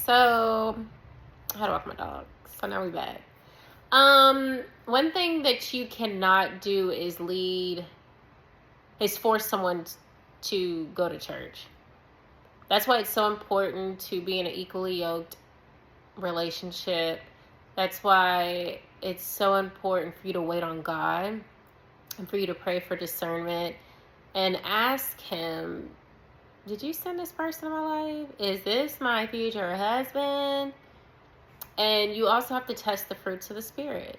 so I had to walk my dog. So now we're back. One thing that you cannot do is force someone to go to church. That's why it's so important to be in an equally yoked relationship. That's why it's so important for you to wait on God and for you to pray for discernment and ask Him, did you send this person in my life? Is this my future husband? And you also have to test the fruits of the Spirit.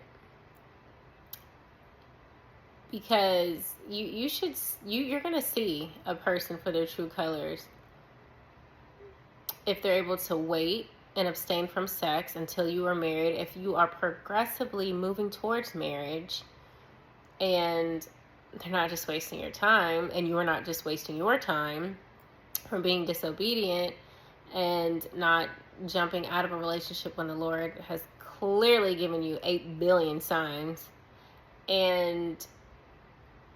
Because you're going to see a person for their true colors if they're able to wait and abstain from sex until you are married. If you are progressively moving towards marriage and they're not just wasting your time, and you are not just wasting your time from being disobedient and not jumping out of a relationship when the Lord has clearly given you 8 billion signs. And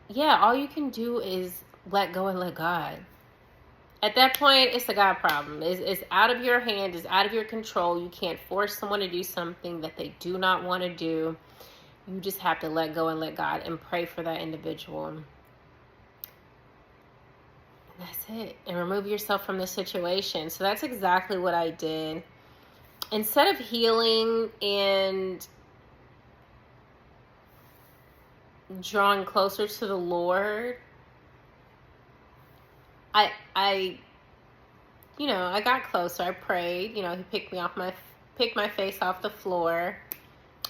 yeah, all you can do is let go and let God. At that point, it's a God problem. It's out of your hand. It's out of your control. You can't force someone to do something that they do not want to do. You just have to let go and let God and pray for that individual. And that's it. And remove yourself from the situation. So that's exactly what I did. Instead of healing and drawing closer to the Lord, I got closer. I prayed. He picked my face off the floor.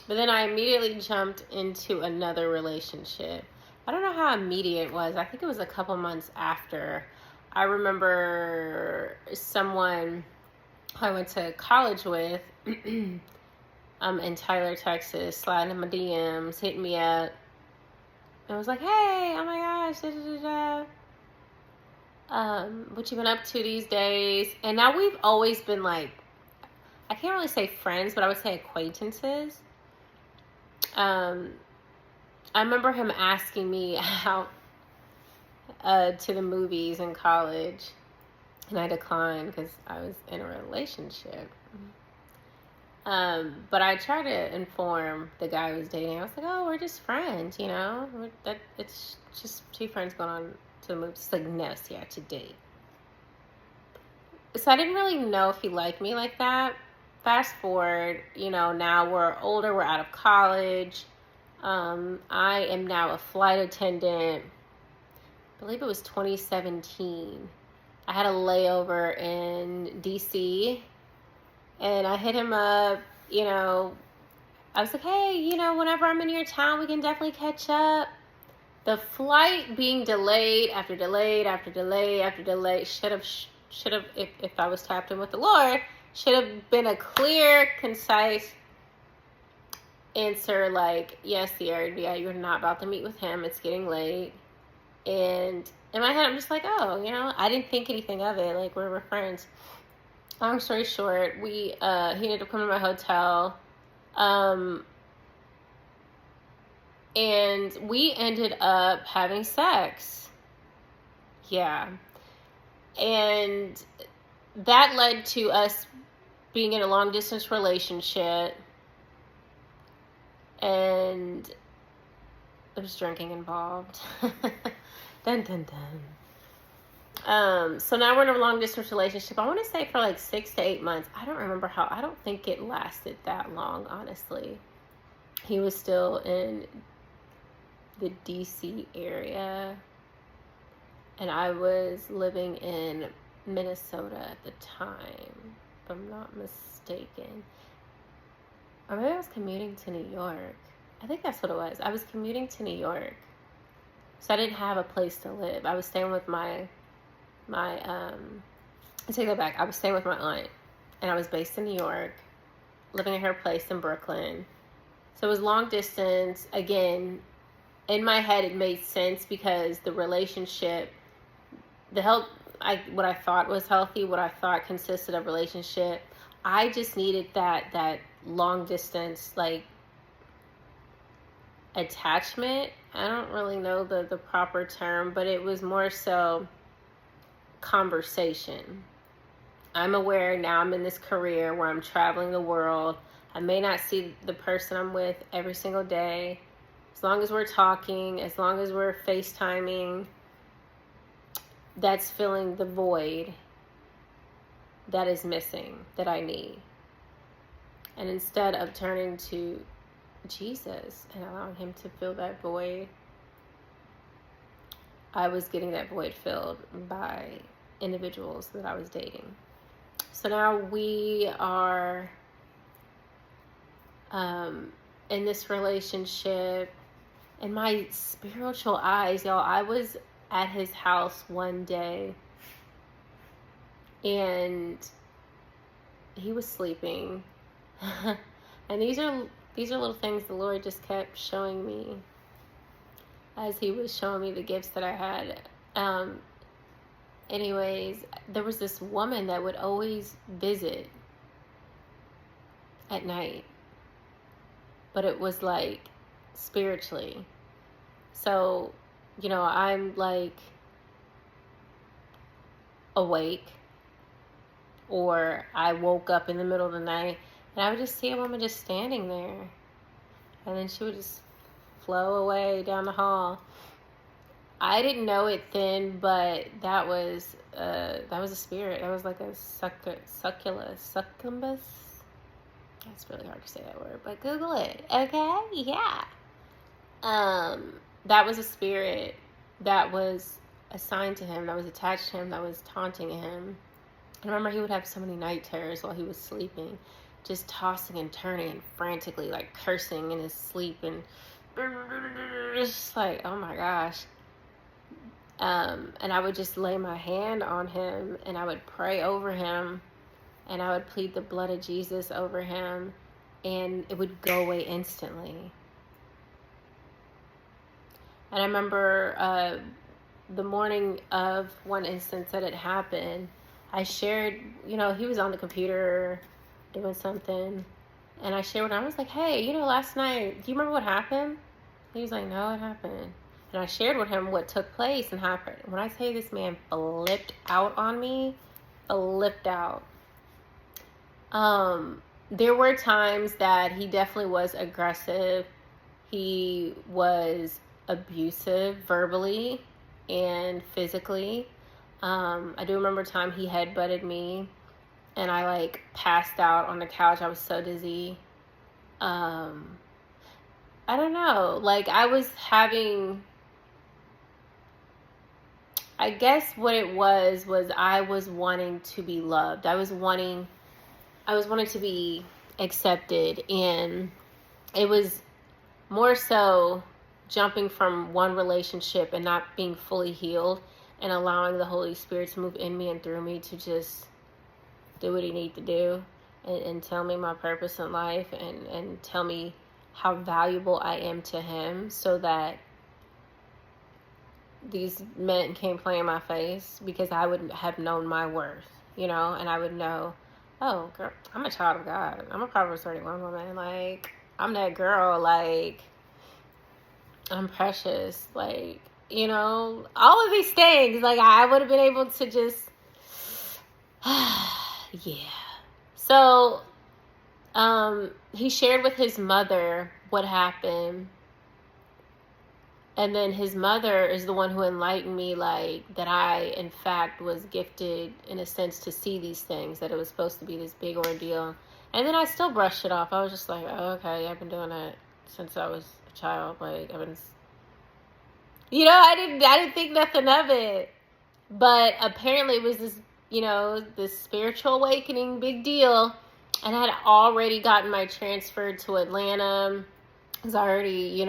But then I immediately jumped into another relationship. I don't know how immediate it was. I think it was a couple months after. I remember someone I went to college with in Tyler, Texas, sliding in my DMs, hitting me up. And I was like, hey, oh my gosh, what you been up to these days? And now we've always been like, I can't really say friends, but I would say acquaintances. I remember him asking me out to the movies in college, and I declined because I was in a relationship. But I tried to inform the guy I was dating. I was like, oh, we're just friends, it's just two friends going on to the movies. He's like, no, see, I have to date. So I didn't really know if he liked me like that. Fast forward, now we're older, we're out of college. I am now a flight attendant. I believe it was 2017. I had a layover in DC, and I hit him up, I was like, hey, whenever I'm in your town, we can definitely catch up. The flight being delayed after delayed after delay after delay should have, if I was tapped in with the Lord, should have been a clear, concise answer like, yes, Sierra, yeah, you're not about to meet with him. It's getting late. And in my head, I'm just like, oh, I didn't think anything of it. Like, we're friends. Long story short, he ended up coming to my hotel. And we ended up having sex. Yeah. And that led to us being in a long distance relationship. And there was drinking involved. Dun, dun, dun. So now we're in a long distance relationship. I want to say for like 6 to 8 months. I don't think it lasted that long, honestly. He was still in the DC area, and I was living in Minnesota at the time, if I'm not mistaken. Or maybe I was commuting to New York. I think that's what it was. I was commuting to New York. So I didn't have a place to live. I was staying with I take that back. I was staying with my aunt, and I was based in New York, living at her place in Brooklyn. So it was long distance. Again, in my head, it made sense because the relationship, what I thought was healthy, what I thought consisted of relationship, I just needed that long distance, like, attachment. I don't really know the proper term, but it was more so conversation. I'm aware now I'm in this career where I'm traveling the world. I may not see the person I'm with every single day. As long as we're talking, as long as we're FaceTiming, that's filling the void that is missing, that I need. And instead of turning to Jesus and allowing him to fill that void, I was getting that void filled by individuals that I was dating. So now we are in this relationship. In my spiritual eyes, y'all, I was at his house one day and he was sleeping. And these are little things the Lord just kept showing me as he was showing me the gifts that I had. Anyways, there was this woman that would always visit at night, but it was like spiritually. So, I'm like awake, or I woke up in the middle of the night and I would just see a woman just standing there, and then she would just flow away down the hall. I didn't know it then, but that was a spirit. That was like a succubus. That's really hard to say that word, but Google it. Okay, yeah. That was a spirit that was assigned to him, that was attached to him, that was taunting him. I remember he would have so many night terrors while he was sleeping, just tossing and turning and frantically, like cursing in his sleep, and just like, oh my gosh. And I would just lay my hand on him and I would pray over him and I would plead the blood of Jesus over him, and it would go away instantly. And I remember the morning of one instance that it happened, I shared, he was on the computer doing something, and I shared with him. I was like, hey, last night, do you remember what happened? He was like, no, what happened? And I shared with him what took place and happened. When I say this man flipped out on me, flipped out. There were times that he definitely was aggressive. He was abusive verbally and physically. I do remember a time he headbutted me and I like passed out on the couch. I was so dizzy. I don't know. Like I was having, I guess what it was I was wanting to be loved. I was wanting to be accepted, and it was more so jumping from one relationship and not being fully healed and allowing the Holy Spirit to move in me and through me to just do what he needs to do and tell me my purpose in life and tell me how valuable I am to him, so that these men can't play in my face, because I would have known my worth, and I would know, oh, girl, I'm a child of God. I'm a Proverbs 31 woman. Like, I'm that girl. Like, I'm precious. Like, all of these things. Like, I would have been able to just, yeah. So, he shared with his mother what happened. And then his mother is the one who enlightened me, like, that I, in fact, was gifted, in a sense, to see these things, that it was supposed to be this big ordeal. And then I still brushed it off. I was just like, oh, okay, I've been doing that since I was a child. Like, I've been, I didn't think nothing of it. But apparently it was this, this spiritual awakening, big deal. And I had already gotten my transfer to Atlanta. I was already,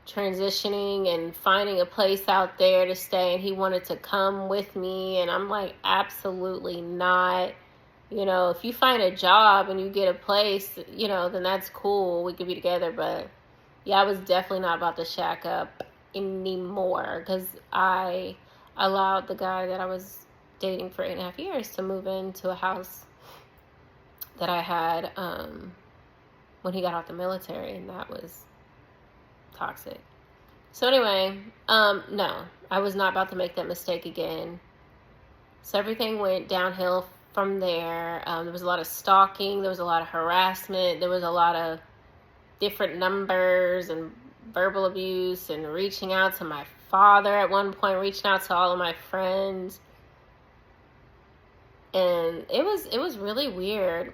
transitioning and finding a place out there to stay, and he wanted to come with me, and I'm like, absolutely not. If you find a job and you get a place, then that's cool, we could be together. But yeah, I was definitely not about to shack up anymore, because I allowed the guy that I was dating for 8.5 years to move into a house that I had when he got out the military, and that was toxic. So anyway, no, I was not about to make that mistake again. So everything went downhill from there. There was a lot of stalking. There was a lot of harassment. There was a lot of different numbers and verbal abuse and reaching out to my father at one point, reaching out to all of my friends. And it was really weird.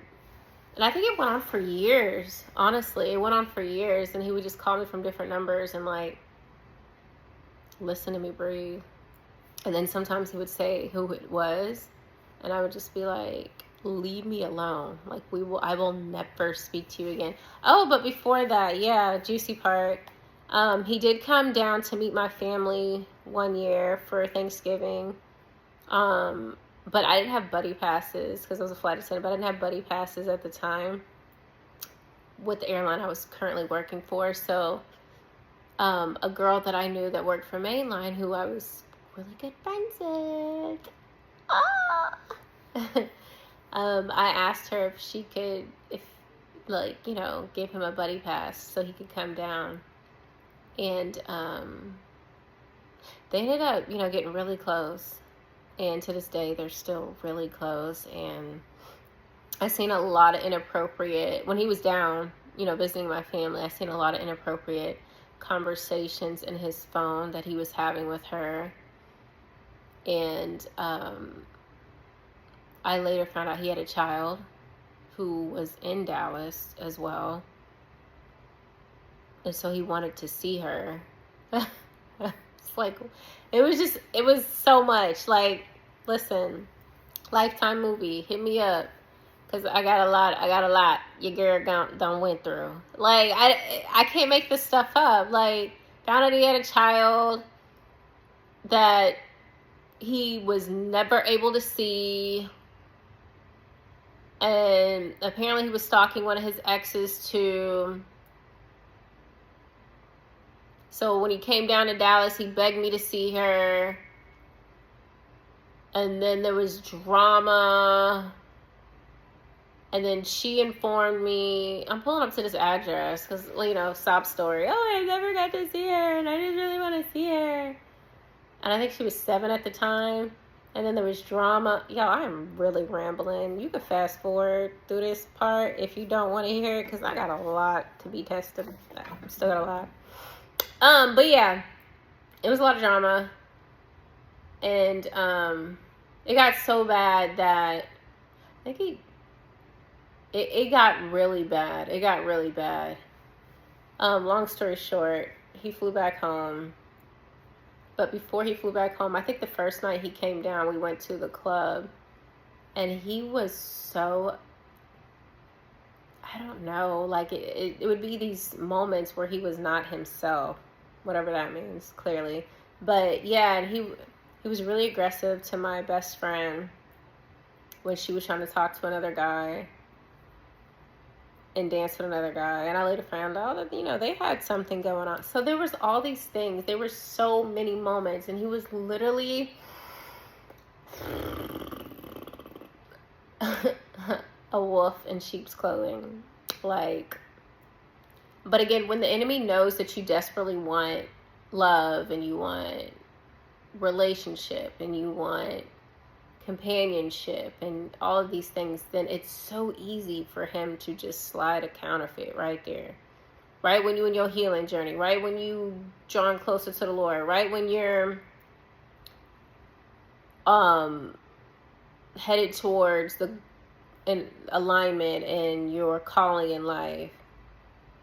And I think it went on for years. Honestly, it went on for years. And he would just call me from different numbers and like, listen to me breathe. And then sometimes he would say who it was, and I would just be like, leave me alone. Like, I will never speak to you again. Oh, but before that, yeah, juicy part. He did come down to meet my family one year for Thanksgiving. But I didn't have buddy passes because I was a flight attendant, but I didn't have buddy passes at the time with the airline I was currently working for. So a girl that I knew that worked for Mainline, who I was really good friends with, I asked her if she could, give him a buddy pass so he could come down. And they ended up, getting really close. And to this day, they're still really close. And I seen a lot of inappropriate, when he was down, visiting my family, I seen a lot of inappropriate conversations in his phone that he was having with her. And I later found out he had a child who was in Dallas as well. And so he wanted to see her. It's like, it was so much. Like, listen, Lifetime movie, hit me up. Because I got a lot your girl done went through. Like, I can't make this stuff up. Like, found out he had a child that he was never able to see. And apparently he was stalking one of his exes too. So when he came down to Dallas, he begged me to see her. And then there was drama. And then she informed me, I'm pulling up to this address because, sob story. Oh, I never got to see her and I didn't really want to see her. And I think she was 7 at the time. And then there was drama. Yo, I am really rambling. You can fast forward through this part if you don't want to hear it because I got a lot to be tested. I still got a lot. But yeah, it was a lot of drama. And it got so bad that I think it got really bad. It got really bad. Long story short, he flew back home. But before he flew back home, I think the first night he came down, we went to the club. And he was so, I don't know, like it would be these moments where he was not himself. Whatever that means, clearly. But yeah, and he was really aggressive to my best friend when she was trying to talk to another guy and dance with another guy. And I later found out that, they had something going on. So there was all these things. There were so many moments. And he was literally a wolf in sheep's clothing. Like, but again, when the enemy knows that you desperately want love and you want relationship and you want companionship and all of these things, then it's so easy for him to just slide a counterfeit right there. Right when you're in your healing journey, right when you drawing closer to the Lord, right when you're headed towards in alignment and your calling in life.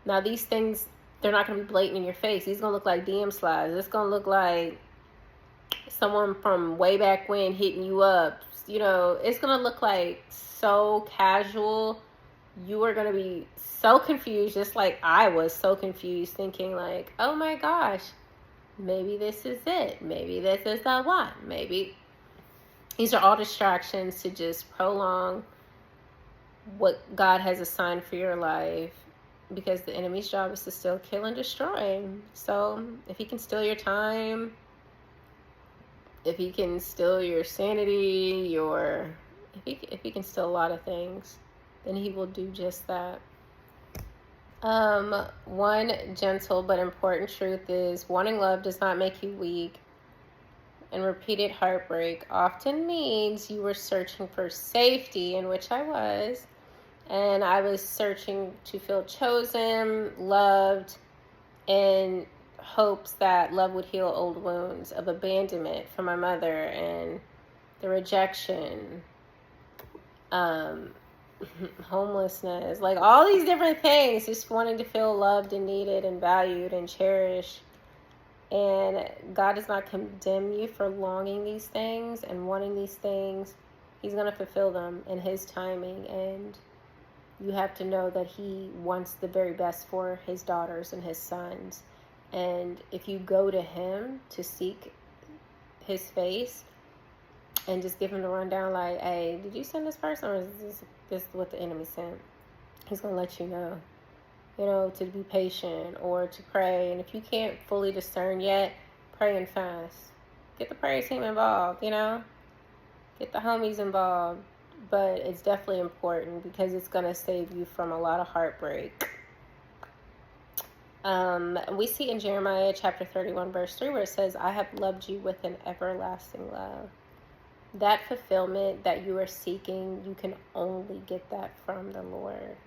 Now these things, they're not going to be blatant in your face. These going to look like DM slides. It's going to look like someone from way back when hitting you up. It's going to look like so casual. You are going to be so confused, just like I was so confused, thinking like, oh my gosh, maybe this is it. Maybe this is the one. Maybe these are all distractions to just prolong what God has assigned for your life, because the enemy's job is to still kill and destroy. So if he can steal your time, if he can steal your sanity, if he can steal a lot of things, then he will do just that. One gentle but important truth is wanting love does not make you weak. and repeated heartbreak often means you were searching for safety, in which I was. And I was searching to feel chosen, loved, in hopes that love would heal old wounds of abandonment from my mother and the rejection, homelessness, like all these different things, just wanting to feel loved and needed and valued and cherished. And God does not condemn you for longing these things and wanting these things. He's going to fulfill them in His timing. And you have to know that He wants the very best for His daughters and His sons. And if you go to Him to seek His face and just give Him the rundown, like, hey, did you send this person, or is this what the enemy sent? He's going to let you know. You know, to be patient or to pray. And if you can't fully discern yet, pray and fast. Get the prayer team involved, you know. Get the homies involved. But it's definitely important because it's going to save you from a lot of heartbreak. We see in Jeremiah chapter 31, verse 3, where it says, I have loved you with an everlasting love. That fulfillment that you are seeking, you can only get that from the Lord.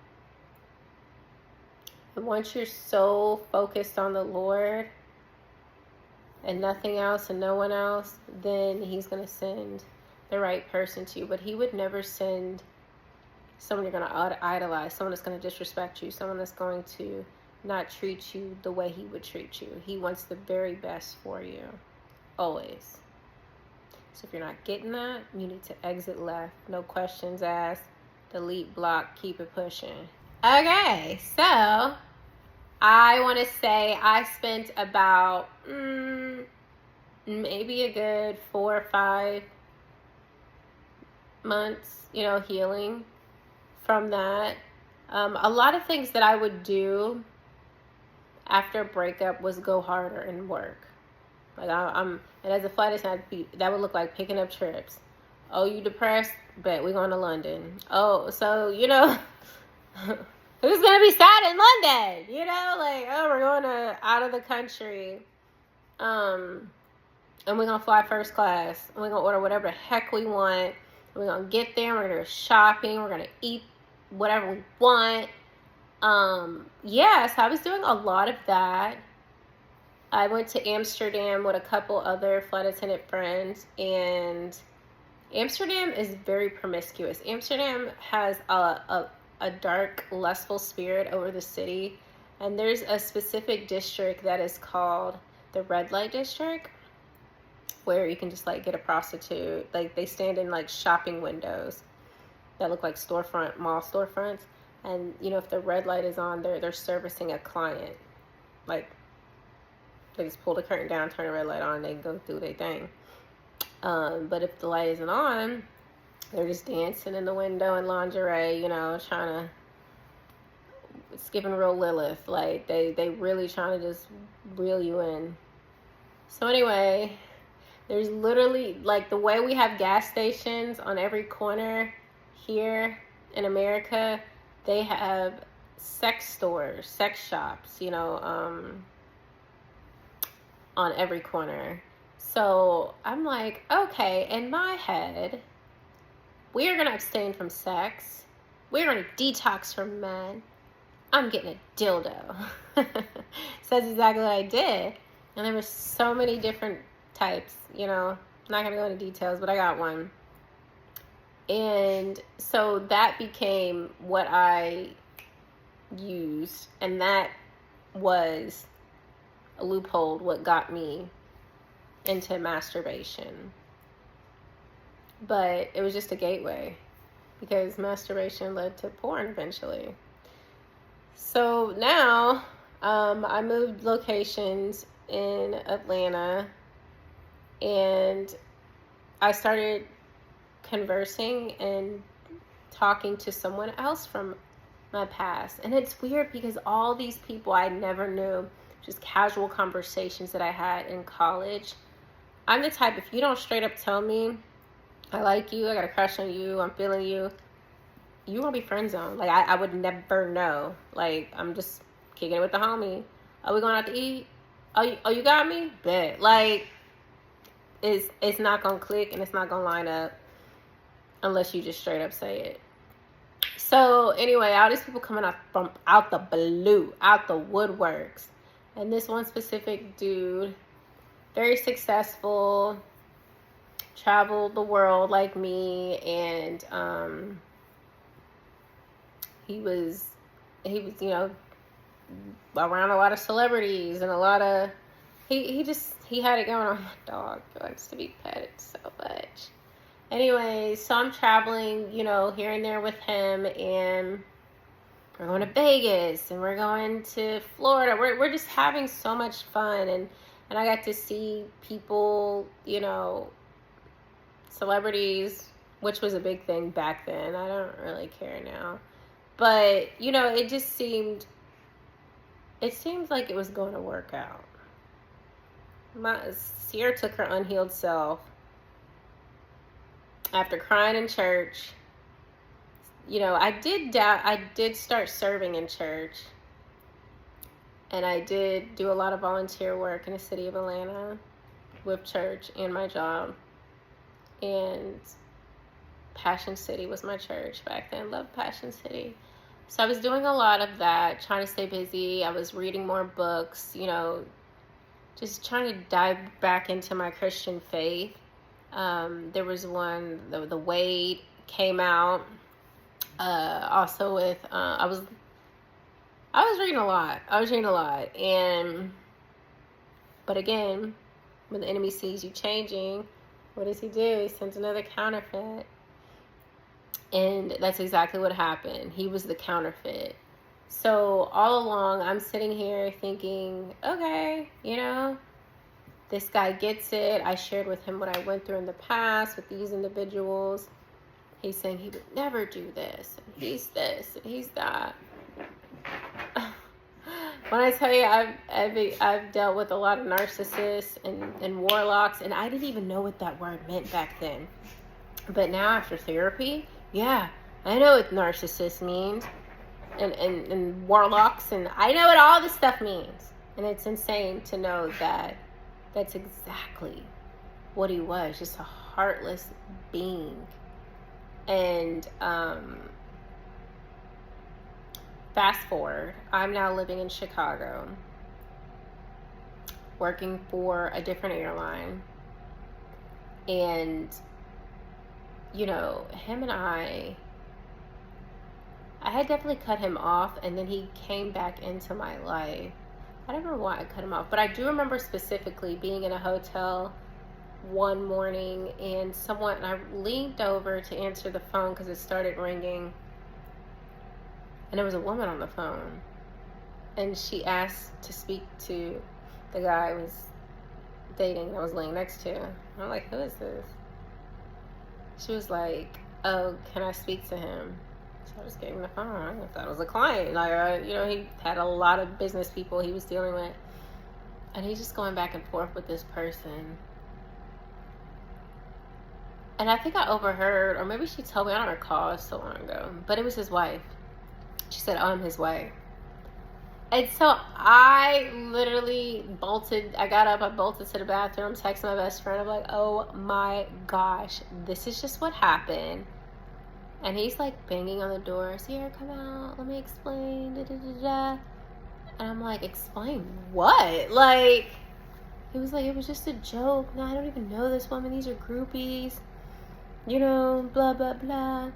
And once you're so focused on the Lord and nothing else and no one else, then He's going to send the right person to you. But He would never send someone you're going to idolize, someone that's going to disrespect you, someone that's going to not treat you the way He would treat you. He wants the very best for you, always. So if you're not getting that, you need to exit left. No questions asked. Delete, block, keep it pushing. Okay, so I want to say I spent about maybe a good 4 or 5 months, healing from that. A lot of things that I would do after a breakup was go harder and work. Like and as a flight attendant, that would look like picking up trips. Oh, you depressed? Bet we're going to London. Oh, so who's going to be sad in London? Like, oh, we're going out of the country. And we're going to fly first class. And we're going to order whatever the heck we want. We're going to get there. We're going to go shopping. We're going to eat whatever we want. So I was doing a lot of that. I went to Amsterdam with a couple other flight attendant friends. And Amsterdam is very promiscuous. Amsterdam has a dark, lustful spirit over the city. And there's a specific district that is called the red light district, where you can just get a prostitute. Like, they stand in shopping windows that look like mall storefronts. And, if the red light is on, they're servicing a client. Like, they just pull the curtain down, turn the red light on, and they go through their thing. But if the light isn't on, they're just dancing in the window in lingerie, trying to skipping real Lilith. Like, they really trying to just reel you in. So anyway, there's literally, the way we have gas stations on every corner here in America, they have sex stores, sex shops, on every corner. So I'm like, okay, in my head, we are going to abstain from sex. We're going to detox from men. I'm getting a dildo. So that's exactly what I did. And there were so many different types, I'm not going to go into details, but I got one. And so that became what I used. And that was a loophole, what got me into masturbation. But it was just a gateway, because masturbation led to porn eventually. So now I moved locations in Atlanta, and I started conversing and talking to someone else from my past. And it's weird because all these people I never knew, just casual conversations that I had in college. I'm the type, if you don't straight up tell me, I like you, I got a crush on you, I'm feeling you, you won't be friend zoned. Like, I would never know. Like, I'm just kicking it with the homie. Are we going out to eat? Oh, you got me? Bet. Like, it's not gonna click and it's not gonna line up unless you just straight up say it. So anyway, all these people coming out from out the blue, out the woodworks, and this one specific dude, very successful, traveled the world like me, and he was around a lot of celebrities and a lot of he had it going on. My dog wants to be petted so much. Anyway, so I'm traveling, here and there with him, and we're going to Vegas, and we're going to Florida. We're just having so much fun, and I got to see people, celebrities, which was a big thing back then. I don't really care now. But, it seemed like it was going to work out. Sierra took her unhealed self. After crying in church, I did start serving in church. And I did do a lot of volunteer work in the city of Atlanta with church and my job. And Passion City was my church back then. Loved Passion City. So I was doing a lot of that, trying to stay busy. I was reading more books, just trying to dive back into my Christian faith. There was one, the Wade came out. Also with, I was reading a lot. But again, when the enemy sees you changing, what does he do? He sends another counterfeit. And that's exactly what happened. He was the counterfeit. So all along, I'm sitting here thinking, okay, this guy gets it. I shared with him what I went through in the past with these individuals. He's saying he would never do this, and he's this, and he's that. When I tell you I've dealt with a lot of narcissists and warlocks, and I didn't even know what that word meant back then. But now after therapy, yeah, I know what narcissist means, and warlocks, and I know what all this stuff means. And it's insane to know that that's exactly what he was, just a heartless being. And fast forward, I'm now living in Chicago, working for a different airline. And, him and I had definitely cut him off, and then he came back into my life. I don't remember why I cut him off, but I do remember specifically being in a hotel one morning, and I leaned over to answer the phone because it started ringing, and there was a woman on the phone, and she asked to speak to the guy I was dating that I was laying next to. I'm like, who is this? She was like, oh, can I speak to him? So I just gave him the phone. I thought it was a client. Like, he had a lot of business people he was dealing with, and he's just going back and forth with this person. And I think I overheard, or maybe she told me, I don't recall, it was so long ago, but it was his wife. She said, oh, I'm his wife. And so I literally I got up, I bolted to the bathroom, texted my best friend. I'm like, oh my gosh, this is just what happened. And he's like banging on the door. Sierra, come out, let me explain, da da da da. And I'm like, explain what? Like, he was like, it was just a joke. No, I don't even know this woman. These are groupies. Blah, blah, blah.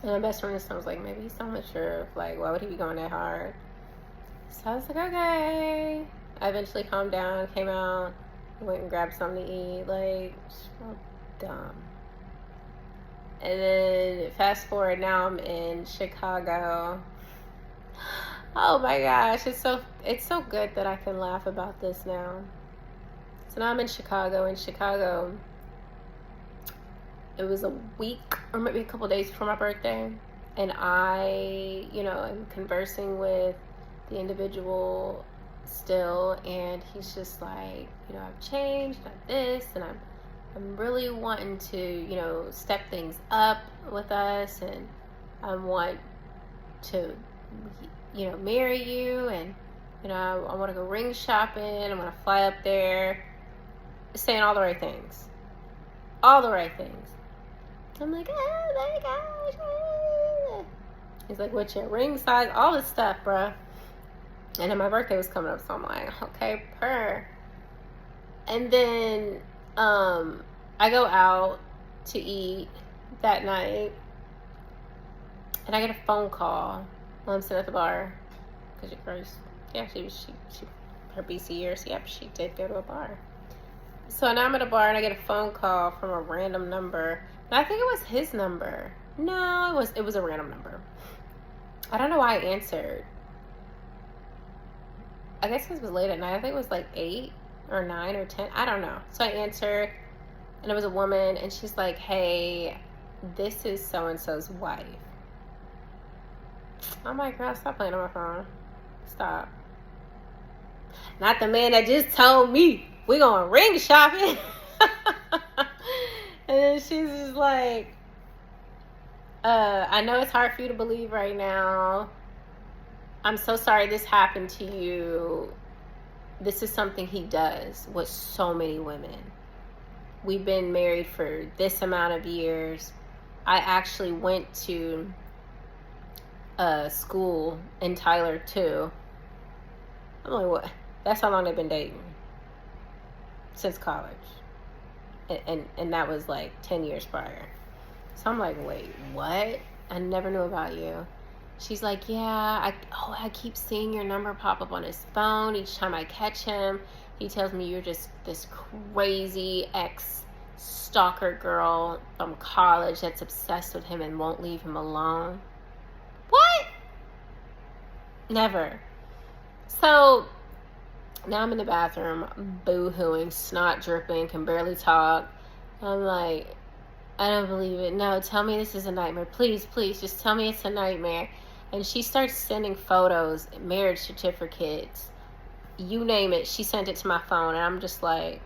And my best friend was like, maybe he's so mature. Like, why would he be going that hard? So I was like, okay. I eventually calmed down, came out, went and grabbed something to eat. Like, so dumb. And then fast forward, now I'm in Chicago. Oh my gosh, it's so good that I can laugh about this now. So now I'm in Chicago. It was a week or maybe a couple days before my birthday, and I, am conversing with the individual still, and he's just like, I've changed, I've this, and I'm really wanting to, step things up with us, and I want to, marry you, and, I want to go ring shopping, I want to fly up there. saying all the right things. All the right things. I'm like, oh my gosh. He's like, what's your ring size? All this stuff, bruh. And then my birthday was coming up, so I'm like, okay, purr. And then I go out to eat that night, and I get a phone call while I'm sitting at the bar. Because her BC years, she did go to a bar. So now I'm at a bar, and I get a phone call from a random number. And I think it was his number. No, it was a random number. I don't know why I answered. I guess it was late at night. I think it was like 8 or 9 or 10. I don't know. So I answered, and it was a woman, and she's like, hey, this is so-and-so's wife. I'm like, girl, stop playing on my phone. Stop. Not the man that just told me we going ring shopping. And then she's just like, I know it's hard for you to believe right now. I'm so sorry this happened to you. This is something he does with so many women. We've been married for this amount of years. I actually went to school in Tyler too. I'm like, what? That's how long they've been dating. Since college. And that was like 10 years prior. So I'm like, wait, what? I never knew about you. She's like, yeah, I keep seeing your number pop up on his phone. Each time I catch him, he tells me you're just this crazy ex-stalker girl from college that's obsessed with him and won't leave him alone. What? Never. So now I'm in the bathroom, boo-hooing, snot dripping, can barely talk. I'm like, I don't believe it. No, tell me this is a nightmare. Please, just tell me it's a nightmare. And she starts sending photos, marriage certificates, you name it. She sent it to my phone, and I'm just like,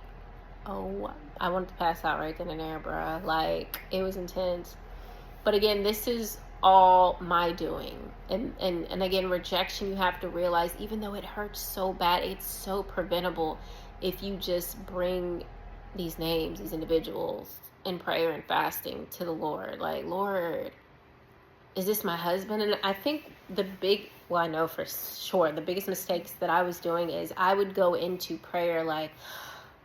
oh, I wanted to pass out right then and there, bruh. Like, it was intense. But again, this is all my doing. And again, rejection, you have to realize, even though it hurts so bad, it's so preventable if you just bring these names, these individuals, in prayer and fasting to the Lord. Like, Lord, is this my husband? And I think I know for sure, the biggest mistakes that I was doing is I would go into prayer like,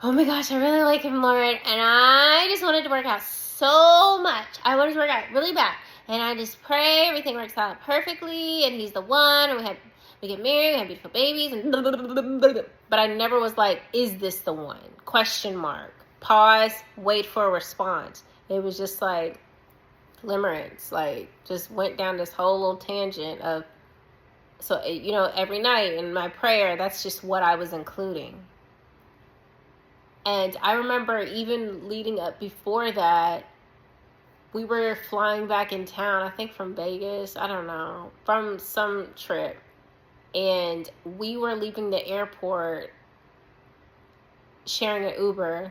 oh my gosh, I really like him, Lord, and I just wanted to work out so much. I wanted to work out really bad. And I just pray everything works out perfectly, and he's the one, and we get married, we have beautiful babies, and blah, blah, blah, blah, blah. But I never was like, is this the one? Question mark. Pause, wait for a response. It was just like limerence, like just went down this whole little tangent of, so, every night in my prayer, that's just what I was including. And I remember even leading up before that, we were flying back in town, I think from Vegas, I don't know, from some trip. And we were leaving the airport sharing an Uber.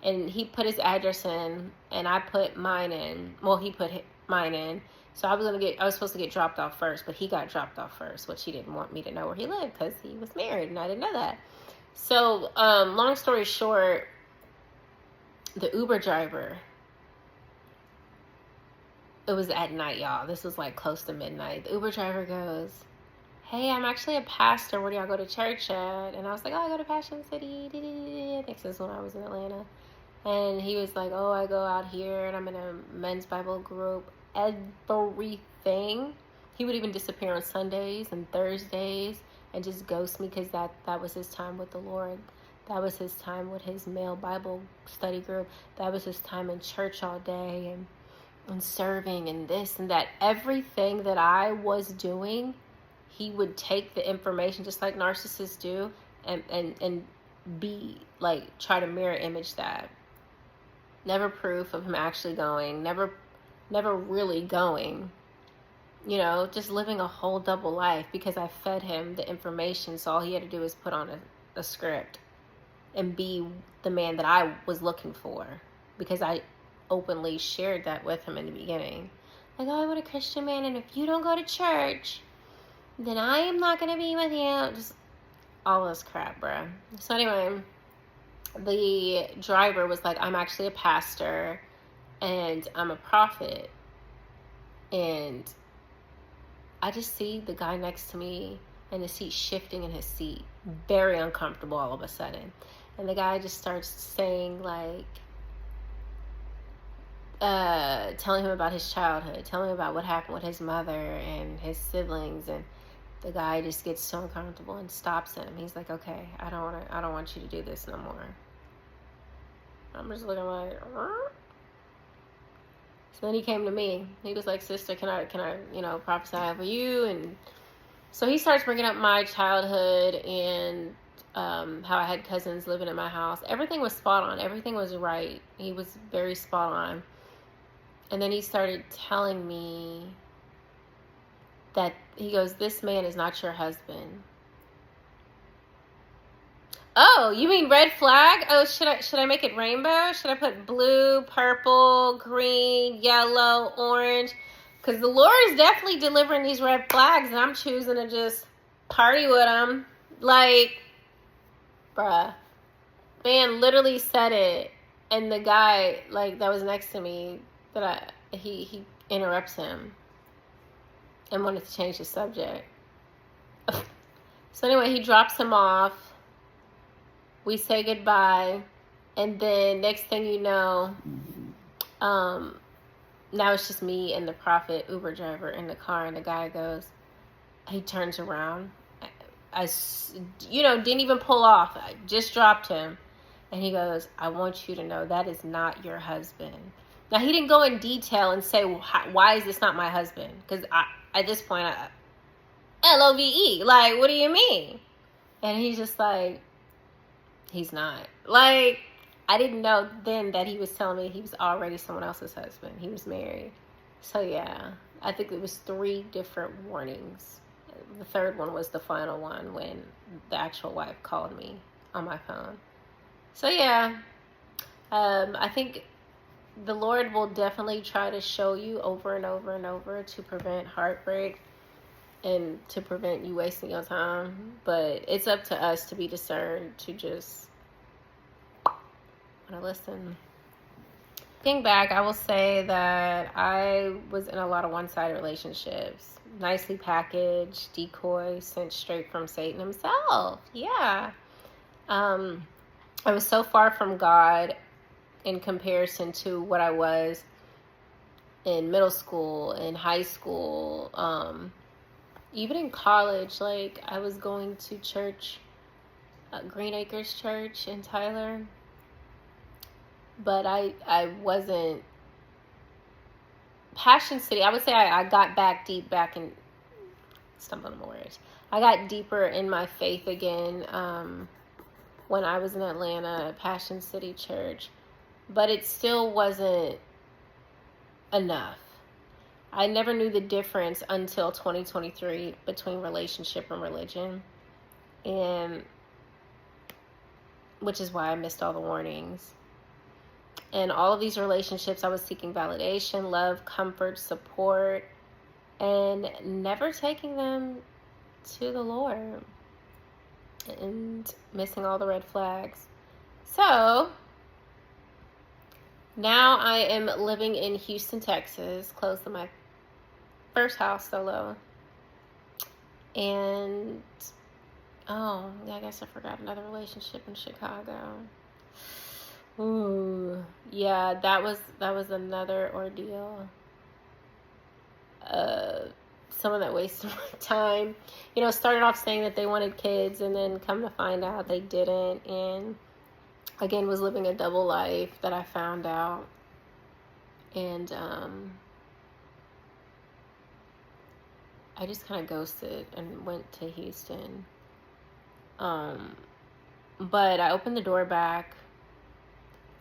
And he put his address in, and I put mine in. Well, he put mine in. So I was supposed to get dropped off first, but he got dropped off first, which he didn't want me to know where he lived because he was married, and I didn't know that. So, long story short, the Uber driver, it was at night, y'all. This was like close to midnight. The Uber driver goes, hey, I'm actually a pastor. Where do y'all go to church at? And I was like, oh, I go to Passion City. I think this is when I was in Atlanta. And he was like, oh, I go out here, and I'm in a men's Bible group. Everything. He would even disappear on Sundays and Thursdays and just ghost me because that was his time with the Lord. That was his time with his male Bible study group. That was his time in church all day and serving and this and that. Everything that I was doing, he would take the information just like narcissists do and be like, try to mirror image that. Never proof of him actually going, never really going, just living a whole double life because I fed him the information. So all he had to do was put on a script and be the man that I was looking for, because I openly shared that with him in the beginning. Like, oh, I want a Christian man, and if you don't go to church, then I am not going to be with you. Just all this crap, bro. So anyway, the driver was like, I'm actually a pastor and I'm a prophet. And I just see the guy next to me and the seat shifting in his seat, very uncomfortable all of a sudden. And the guy just starts saying, like, telling him about his childhood, telling him about what happened with his mother and his siblings. And the guy just gets so uncomfortable and stops him. He's like, okay, I don't want you to do this no more. I'm just looking like, So then he came to me. He was like, sister, can I, prophesy over you? And so he starts bringing up my childhood and how I had cousins living in my house. Everything was spot on. Everything was right. He was very spot on. And then he started telling me that, he goes, this man is not your husband. Oh, you mean red flag? Oh, should I make it rainbow? Should I put blue, purple, green, yellow, orange? Because the Lord is definitely delivering these red flags, and I'm choosing to just party with them. Like, bruh. Man literally said it, and the guy, like, that was next to me, he interrupts him and wanted to change the subject. So anyway, he drops him off. We say goodbye, and then next thing you know, now it's just me and the prophet Uber driver in the car, and the guy goes, he turns around. I didn't even pull off. I just dropped him, and he goes, I want you to know that is not your husband. Now, he didn't go in detail and say, why is this not my husband? Because at this point, LOVE, like, what do you mean? And he's just like, he's not. Like, I didn't know then that he was telling me he was already someone else's husband. He was married. So, yeah, I think it was 3 different warnings. The third one was the final one when the actual wife called me on my phone. So, yeah, I think the Lord will definitely try to show you over and over and over to prevent heartbreak and to prevent you wasting your time. But it's up to us to be discerned, to just want to listen. Looking back, I will say that I was in a lot of one-sided relationships. Nicely packaged, decoy, sent straight from Satan himself. Yeah. I was so far from God in comparison to what I was in middle school, in high school, even in college. Like, I was going to church, Green Acres Church in Tyler, but I wasn't Passion City. I would say I got back in, stumbling on my words. I got deeper in my faith again when I was in Atlanta at Passion City Church, but it still wasn't enough. I never knew the difference until 2023 between relationship and religion, and which is why I missed all the warnings. And all of these relationships, I was seeking validation, love, comfort, support, and never taking them to the Lord, and missing all the red flags. So now I am living in Houston, Texas, close to my first house solo. And I guess I forgot another relationship in Chicago. Ooh, yeah, that was another ordeal. Someone that wasted my time. Started off saying that they wanted kids, and then come to find out they didn't. And again, was living a double life that I found out. And I just kind of ghosted and went to Houston. But I opened the door back.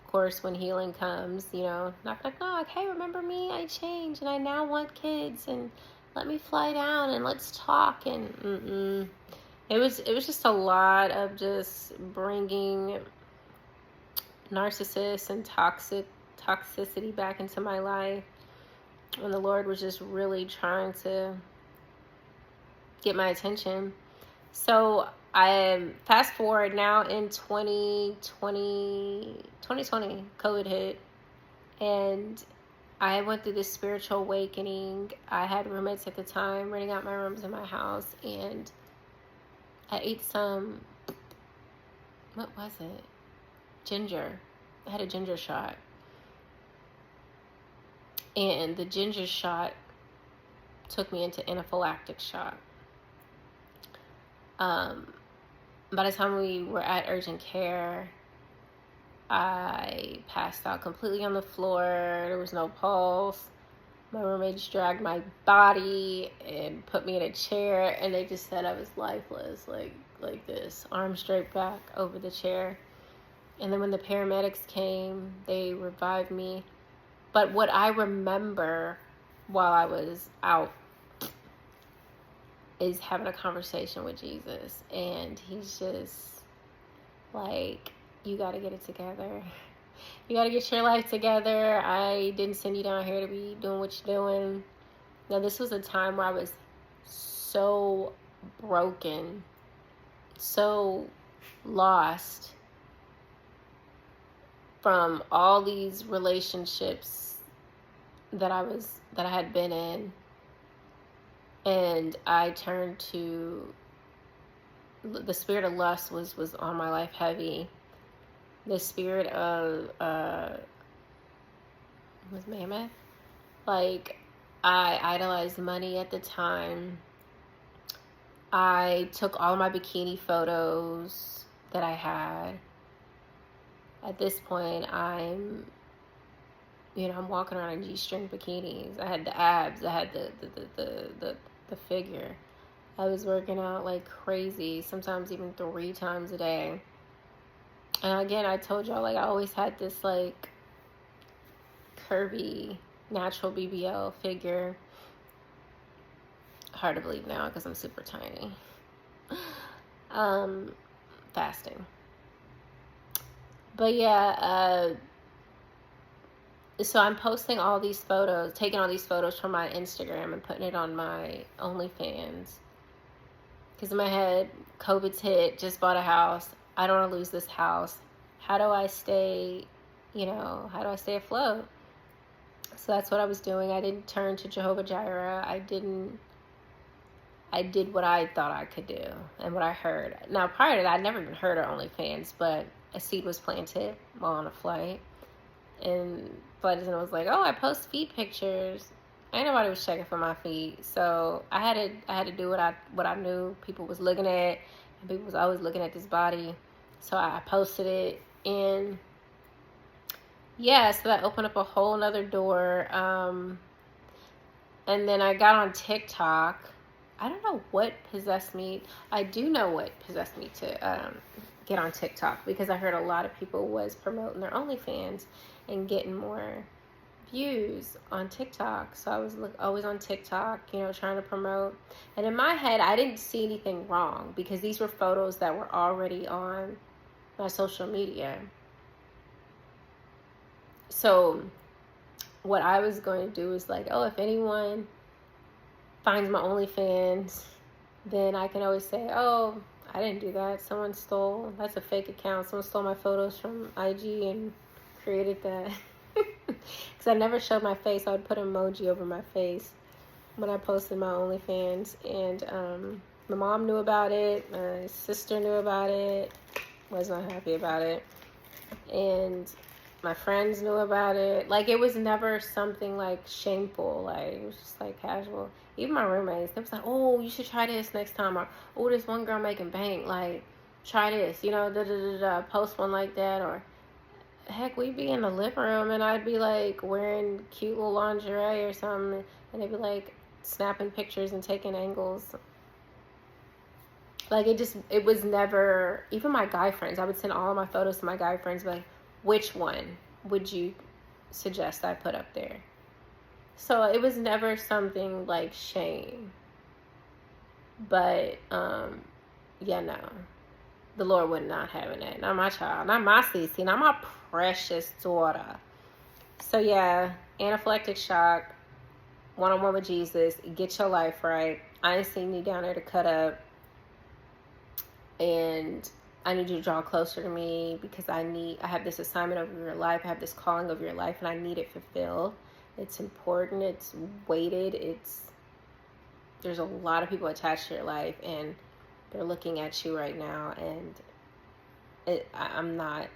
Of course, when healing comes, knock, knock, knock. Hey, remember me? I changed, and I now want kids, and let me fly down, and let's talk. And it was just a lot of just bringing narcissists and toxicity back into my life, when the Lord was just really trying to get my attention. So I am fast forward now in 2020, COVID hit, and I went through this spiritual awakening. I had roommates at the time renting out my rooms in my house, and I ate some, what was it? Ginger. I had a ginger shot. And the ginger shot took me into anaphylactic shock. By the time we were at urgent care, I passed out completely on the floor. There was no pulse. My roommates dragged my body and put me in a chair, and they just said I was lifeless, like this, arms straight back over the chair. And then when the paramedics came, they revived me. But what I remember while I was out is having a conversation with Jesus, and he's just like, you got to get it together. You got to get your life together. I didn't send you down here to be doing what you're doing. Now, this was a time where I was so broken, so lost from all these relationships that I had been in. And I turned to the spirit of lust was on my life heavy. The spirit of was mammoth. Like, I idolized money at the time. I took all my bikini photos that I had. At this point, I'm walking around in G-string bikinis. I had the abs. I had the figure. I was working out like crazy, sometimes even 3 times a day. And again, I told y'all, like, I always had this like curvy, natural BBL figure. Hard to believe now because I'm super tiny. Fasting. But yeah, so I'm posting all these photos, taking all these photos from my Instagram and putting it on my OnlyFans. Because in my head, COVID's hit, just bought a house. I don't want to lose this house. How do I stay afloat? So that's what I was doing. I didn't turn to Jehovah Jireh. I did what I thought I could do and what I heard. Now, prior to that, I'd never even heard of OnlyFans, but a seed was planted while on a flight. And flight attendant was like, "Oh, I post feet pictures." Ain't nobody was checking for my feet, so I had to do what I knew people was looking at, and people was always looking at this body, so I posted it, and yeah, so that opened up a whole nother door. And then I got on TikTok. I don't know what possessed me. I do know what possessed me to get on TikTok, because I heard a lot of people was promoting their OnlyFans and getting more views on TikTok. So I was always on TikTok, trying to promote. And in my head, I didn't see anything wrong, because these were photos that were already on my social media. So what I was going to do is like, oh, if anyone finds my OnlyFans, then I can always say, oh, I didn't do that. That's a fake account. Someone stole my photos from IG and created that. Because I never showed my face. I would put emoji over my face when I posted my OnlyFans. And my mom knew about it. My sister knew about it. Was not happy about it. And my friends knew about it. Like, it was never something like shameful. Like, it was just like casual. Even my roommates, they was like, "Oh, you should try this next time." Or, "Oh, this one girl making bank. Like, try this." Post one like that. Or, heck, we'd be in the living room and I'd be like wearing cute little lingerie or something, and they'd be like snapping pictures and taking angles. Like, it was never, even my guy friends, I would send all of my photos to my guy friends, like, which one would you suggest I put up there? So it was never something like shame. But, no. The Lord would not have it. Not my child. Not my CC. Not my precious daughter. So, yeah. Anaphylactic shock. One-on-one with Jesus. Get your life right. I ain't seen you down there to cut up. and I need you to draw closer to me because I have this assignment over your life. I have this calling over your life, and I need it fulfilled. It's important. It's weighted. There's a lot of people attached to your life, and they're looking at you right now, and I'm not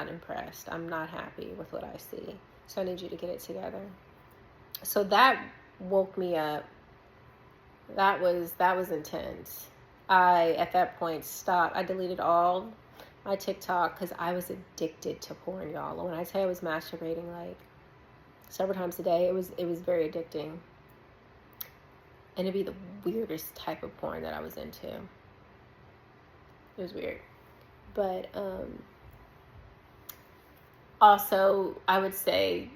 impressed. I'm not happy with what I see. So I need you to get it together. So that woke me up. That was intense. I, at that point, stopped. I deleted all my TikTok because I was addicted to porn, y'all. When I tell you I was masturbating like several times a day, it was very addicting. And it'd be the weirdest type of porn that I was into. It was weird. But also, I would say,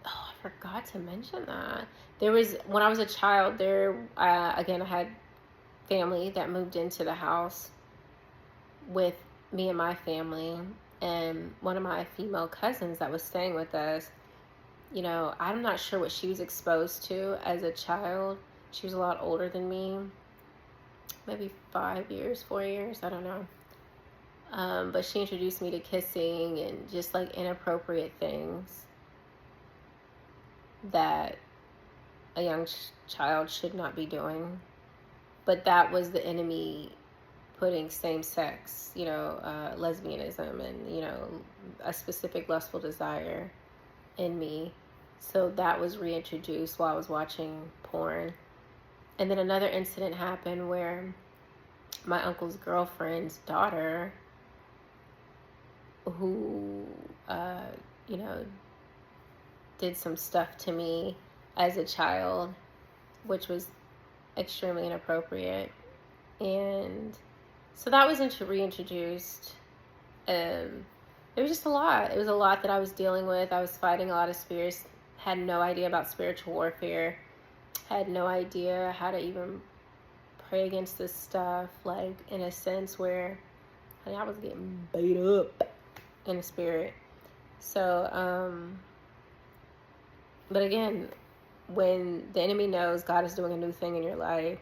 oh, I forgot to mention that. When I was a child, again, I had family that moved into the house with me and my family, and one of my female cousins that was staying with us, I'm not sure what she was exposed to as a child. She was a lot older than me, maybe 4 years, I don't know. But she introduced me to kissing and just like inappropriate things that a young child should not be doing. But that was the enemy putting same-sex, lesbianism and, a specific lustful desire in me. So that was reintroduced while I was watching porn. And then another incident happened where my uncle's girlfriend's daughter, who, did some stuff to me as a child, which was extremely inappropriate. And so that was reintroduced. It was just a lot. It was a lot that I was dealing with. I was fighting a lot of spirits, had no idea about spiritual warfare, had no idea how to even pray against this stuff, like in a sense where I was getting beat up in the spirit. So, but again, when the enemy knows God is doing a new thing in your life,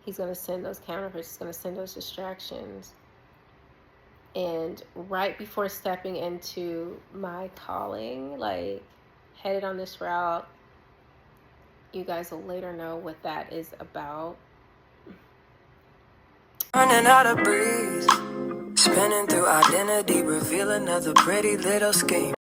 he's going to send those counterfeits. He's going to send those distractions. And right before stepping into my calling, like headed on this route, you guys will later know what that is about. Running out of breeze, spinning through identity, reveal another pretty little scheme.